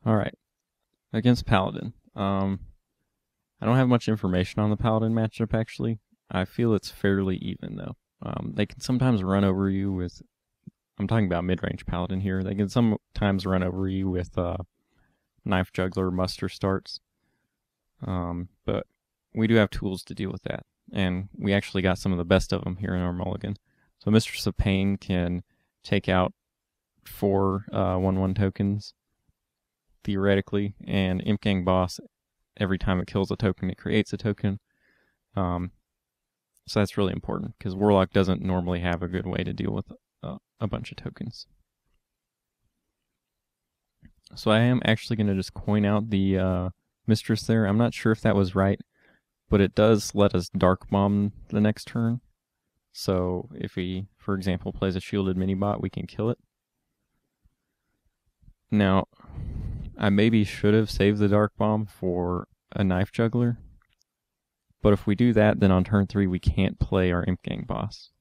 Alright, against Paladin. I don't have much information on the Paladin matchup, actually. I feel it's fairly even, though. They can sometimes run over you with... I'm talking about mid-range Paladin here. They can sometimes run over you with Knife Juggler, Muster starts. But we do have tools to deal with that. And we actually got some of the best of them here in our mulligan. So Mistress of Pain can take out 4 1/1 tokens, theoretically, and Imp Gang Boss, every time it kills a token, it creates a token. So that's really important, because Warlock doesn't normally have a good way to deal with a bunch of tokens. So I am actually going to just coin out the Mistress there. I'm not sure if that was right, but it does let us Darkbomb the next turn. So if he, for example, plays a shielded mini-bot, we can kill it. Now, I maybe should have saved the Darkbomb for a Knife Juggler, but if we do that, then on turn 3 we can't play our Imp Gang Boss.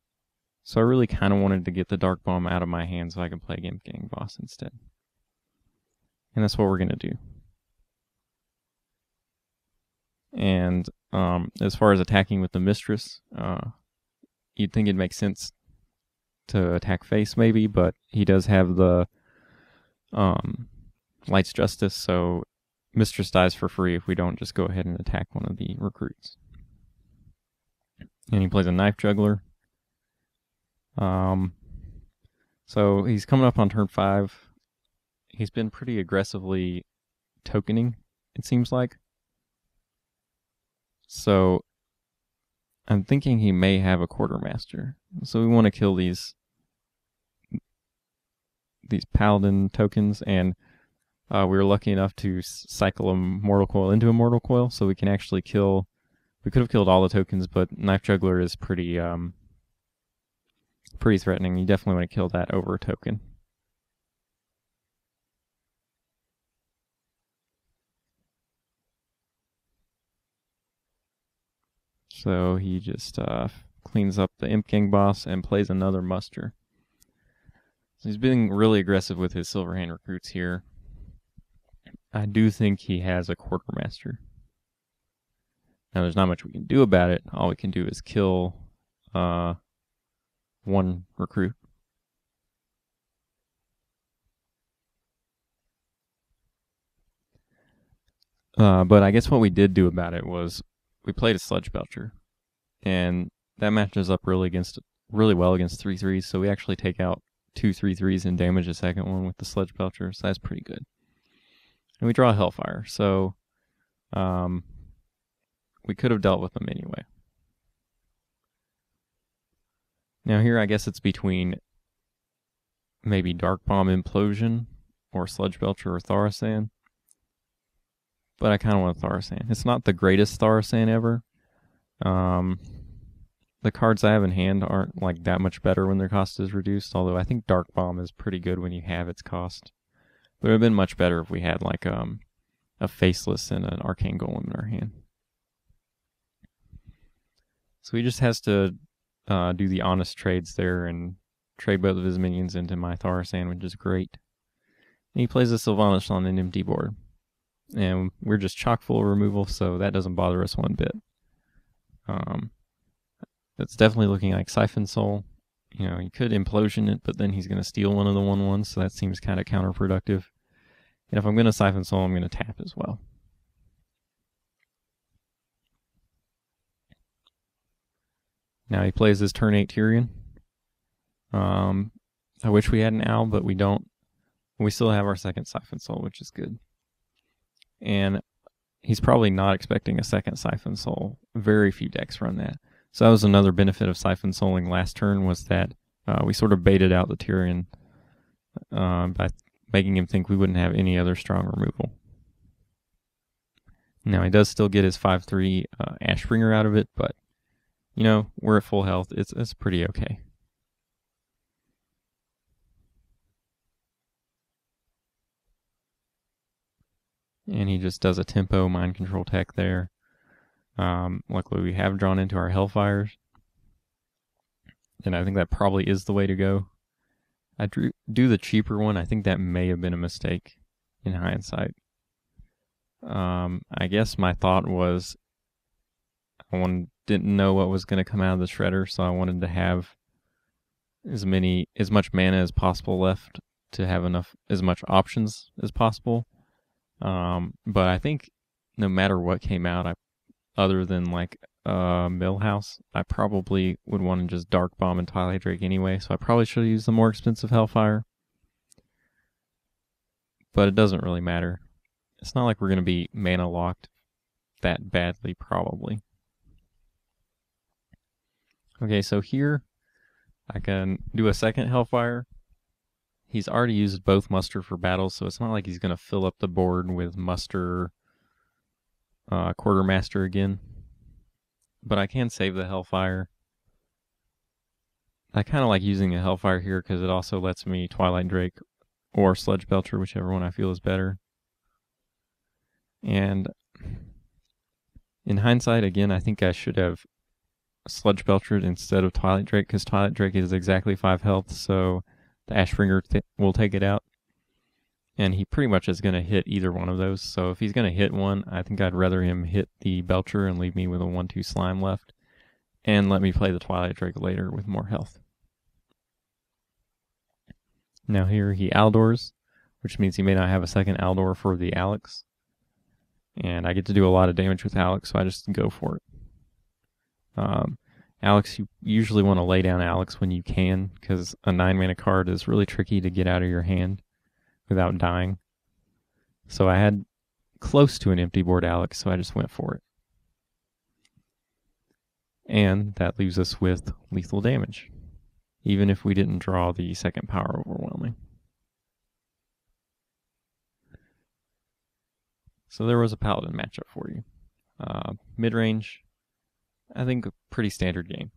So I really kind of wanted to get the Darkbomb out of my hand so I can play Imp Gang Boss instead. And that's what we're going to do. And as far as attacking with the Mistress, you'd think it makes sense to attack face maybe, but he does have the Light's Justice, so Mistress dies for free if we don't just go ahead and attack one of the recruits. And he plays a Knife Juggler. So he's coming up on turn 5. He's been pretty aggressively tokening, it seems like. So I'm thinking he may have a Quartermaster. So we want to kill these Paladin tokens, and we were lucky enough to cycle a Mortal Coil into a Mortal Coil, so we can actually kill... We could have killed all the tokens, but Knife Juggler is pretty threatening. You definitely want to kill that over a token. So he just cleans up the Imp Gang Boss and plays another Muster. So he's being really aggressive with his Silverhand recruits here. I do think he has a Quartermaster. Now there's not much we can do about it. All we can do is kill one recruit. But I guess what we did do about it was we played a Sludge Belcher, and that matches up really well against 3/3s, so we actually take out 2 3/3s and damage the second one with the Sludge Belcher, so that's pretty good. And we draw a Hellfire, so we could have dealt with them anyway. Now here I guess it's between maybe Darkbomb Implosion or Sludge Belcher or Thaurissan. But I kind of want Thaurissan. It's not the greatest Thaurissan ever. The cards I have in hand aren't like that much better when their cost is reduced, although I think Darkbomb is pretty good when you have its cost. But it would have been much better if we had like a Faceless and an Arcane Golem in our hand. So he just has to do the honest trades there and trade both of his minions into my Thaurissan, which is great. And he plays a Sylvanas on an empty board. And we're just chock full of removal, so that doesn't bother us one bit. That's definitely looking like Siphon Soul. You know, he could Implosion it, but then he's going to steal one of the 1/1s, so that seems kind of counterproductive. And if I'm going to Siphon Soul, I'm going to tap as well. Now he plays his turn 8 Tyrion. I wish we had an Owl, but we don't. We still have our second Siphon Soul, which is good. And he's probably not expecting a second Siphon Soul. Very few decks run that. So that was another benefit of Siphon Souling last turn, was that we sort of baited out the Tyrion by making him think we wouldn't have any other strong removal. Now he does still get his 5/3 Ashbringer out of it, but you know, we're at full health. It's pretty okay. And he just does a tempo mind control tech there. Luckily we have drawn into our Hellfires. And I think that probably is the way to go. I do the cheaper one. I think that may have been a mistake. in hindsight. I guess my thought was didn't know what was going to come out of the shredder, so I wanted to have as much mana as possible left to have as much options as possible. But I think no matter what came out, other than like Millhouse, I probably would want to just Darkbomb and Twilight Drake anyway, so I probably should have used the more expensive Hellfire. But it doesn't really matter. It's not like we're going to be mana locked that badly, probably. Okay, so here I can do a second Hellfire. He's already used both Muster for battles, so it's not like he's going to fill up the board with Muster Quartermaster again. But I can save the Hellfire. I kind of like using a Hellfire here because it also lets me Twilight Drake or Sludge Belcher, whichever one I feel is better. And in hindsight, again, I think I should have Sludge Belcher instead of Twilight Drake, because Twilight Drake is exactly 5 health, so the Ashbringer will take it out. And he pretty much is going to hit either one of those, so if he's going to hit one, I think I'd rather him hit the Belcher and leave me with a 1-2 slime left, and let me play the Twilight Drake later with more health. Now here he Aldors, which means he may not have a second Aldor for the Alex. And I get to do a lot of damage with Alex, so I just go for it. Alex, you usually want to lay down Alex when you can, because a 9-mana card is really tricky to get out of your hand without dying. So I had close to an empty board Alex, so I just went for it. And that leaves us with lethal damage, even if we didn't draw the second Power Overwhelming. So there was a Paladin matchup for you. Mid-range, I think a pretty standard game.